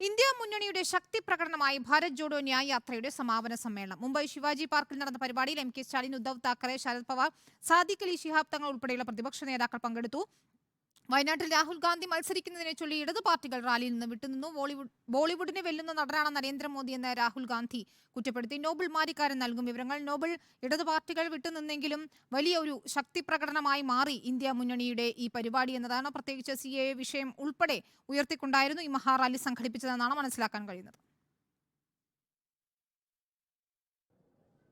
India മുന്നണിയുടെ ശക്തി പ്രകടനമായി ഭാരത് ജോഡോ ന്യായ് യാത്രയുടെ സമാപന സമ്മേളനം മുംബൈ ശിവാജി പാർക്കിൽ നടന്ന പരിപാടിയിൽ എം കെ സ്റ്റാലിൻ, ഉദ്ധവ് താക്കറെ, ശരത് പവാർ, സാദിഖ് അലി ശിഹാബ് തങ്ങൾ ഉൾപ്പെടെയുള്ള പ്രതിപക്ഷ നേതാക്കൾ പങ്കെടുത്തു. വയനാട്ടിൽ രാഹുൽ ഗാന്ധി മത്സരിക്കുന്നതിനെ ചൊല്ലി ഇടതു പാർട്ടികൾ റാലിയിൽ നിന്ന് വിട്ടുനിന്നു. ബോളിവുഡിനെ വെല്ലുന്ന നടനാണ് നരേന്ദ്രമോദി എന്ന് രാഹുൽ ഗാന്ധി കുറ്റപ്പെടുത്തി. നോബൽ മാരിക്കാരൻ നൽകും വിവരങ്ങൾ. നോബൽ, ഇടതു പാർട്ടികൾ വിട്ടുനിന്നെങ്കിലും വലിയ ഒരു ശക്തി പ്രകടനമായി മാറി ഇന്ത്യ മുന്നണിയുടെ ഈ പരിപാടി എന്നതാണ്. പ്രത്യേകിച്ച് CAA വിഷയം ഉൾപ്പെടെ ഉയർത്തിക്കൊണ്ടായിരുന്നു ഈ മഹാറാലി സംഘടിപ്പിച്ചതെന്നാണ് മനസ്സിലാക്കാൻ കഴിയുന്നത്.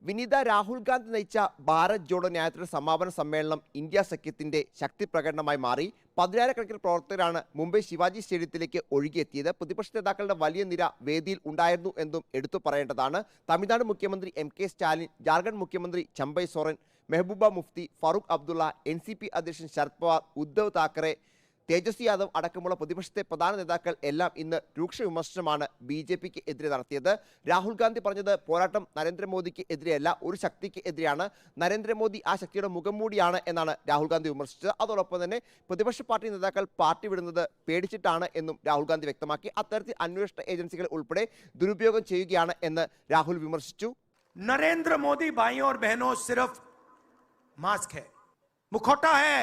വിനീത, രാഹുൽ ഗാന്ധി നയിച്ച ഭാരത് ജോഡോ ന്യായത്തിന്റെ സമാപന സമ്മേളനം ഇന്ത്യ സഖ്യത്തിന്റെ ശക്തി പ്രകടനമായി മാറി. 10,000-കണക്കിന് പ്രവർത്തകരാണ് മുംബൈ ശിവാജി സ്റ്റേഡിയത്തിലേക്ക് ഒഴുകിയെത്തിയത്. പ്രതിപക്ഷ നേതാക്കളുടെ വലിയ നിര വേദിയിൽ ഉണ്ടായിരുന്നു എന്നും എടുത്തു പറയേണ്ടതാണ്. തമിഴ്നാട് മുഖ്യമന്ത്രി MK സ്റ്റാലിൻ, ജാർഖണ്ഡ് മുഖ്യമന്ത്രി ചമ്പൈ സോറൻ, മെഹബൂബ മുഫ്തി, ഫറൂഖ് അബ്ദുള്ള, NCP അധ്യക്ഷൻ ശരത് പവാർ, ഉദ്ധവ് താക്കറെ, തേജസ്വി യാദവ് അടക്കമുള്ള പ്രതിപക്ഷത്തെ പ്രധാന നേതാക്കൾ എല്ലാം ഇന്ന് രൂക്ഷ വിമർശനമാണ് BJPക്ക് എതിരെ നടത്തിയത്. രാഹുൽ ഗാന്ധി പറഞ്ഞത് പോരാട്ടം നരേന്ദ്രമോദിക്ക് എതിരെയല്ല, ഒരു ശക്തിക്ക് എതിരെയാണ്. നരേന്ദ്രമോദി ആ ശക്തിയുടെ മുഖംമൂടിയാണ് എന്നാണ് രാഹുൽ ഗാന്ധി വിമർശിച്ചത്. അതോടൊപ്പം തന്നെ പ്രതിപക്ഷ പാർട്ടി നേതാക്കൾ പാർട്ടി വിടുന്നത് പേടിച്ചിട്ടാണ് എന്നും രാഹുൽ ഗാന്ധി വ്യക്തമാക്കി. അത്തരത്തിൽ അന്വേഷണ ഏജൻസികൾ ഉൾപ്പെടെ ദുരുപയോഗം ചെയ്യുകയാണ് എന്ന് രാഹുൽ വിമർശിച്ചു. നരേന്ദ്രമോദി भाइयों और बहनों सिर्फ मास्क है, मुखौटा है,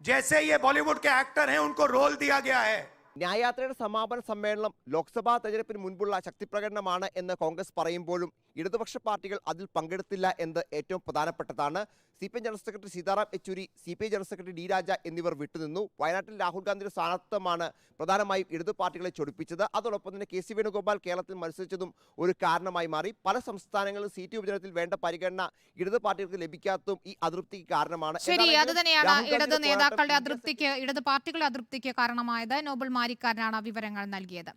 जैसे ये बॉलीवुड के एक्टर हैं उनको रोल दिया गया है. ന്യായയാത്രയുടെ സമാപന സമ്മേളനം ലോക്സഭാ തെരഞ്ഞെടുപ്പിന് മുൻപുള്ള ശക്തിപ്രകടനമാണ് എന്ന് കോൺഗ്രസ് പറയുമ്പോഴും ഇടതുപക്ഷ പാർട്ടികൾ അതിൽ പങ്കെടുത്തില്ല എന്ന് ഏറ്റവും പ്രധാനപ്പെട്ടതാണ്. CPM general secretary Sitaram Yechury, CPI general secretary D രാജ എന്നിവർ വിട്ടുനിന്നു. വയനാട്ടിൽ രാഹുൽ ഗാന്ധിയുടെ സ്ഥാനാർത്ഥിത്വമാണ് പ്രധാനമായും ഇടതു പാർട്ടികളെ ചൊടിപ്പിച്ചത്. അതോടൊപ്പം തന്നെ KC വേണുഗോപാൽ കേരളത്തിൽ മത്സരിച്ചതും ഒരു കാരണമായി മാറി. പല സംസ്ഥാനങ്ങളിലും സീറ്റ് വിഭജനത്തിൽ വേണ്ട പരിഗണന ഇടതു പാർട്ടികൾക്ക് ലഭിക്കാത്തതും ഈ അതൃപ്തിക്ക് കാരണമാണ്. ശരി, അത് തന്നെയാണ് ഇടത് നേതാക്കളുടെ അതൃപ്തിക്ക്, ഇടത് പാർട്ടികളുടെ അതൃപ്തിക്ക് കാരണമായത്. നോബൽ മാരിക്കാരനാണ് വിവരങ്ങൾ നൽകിയത്.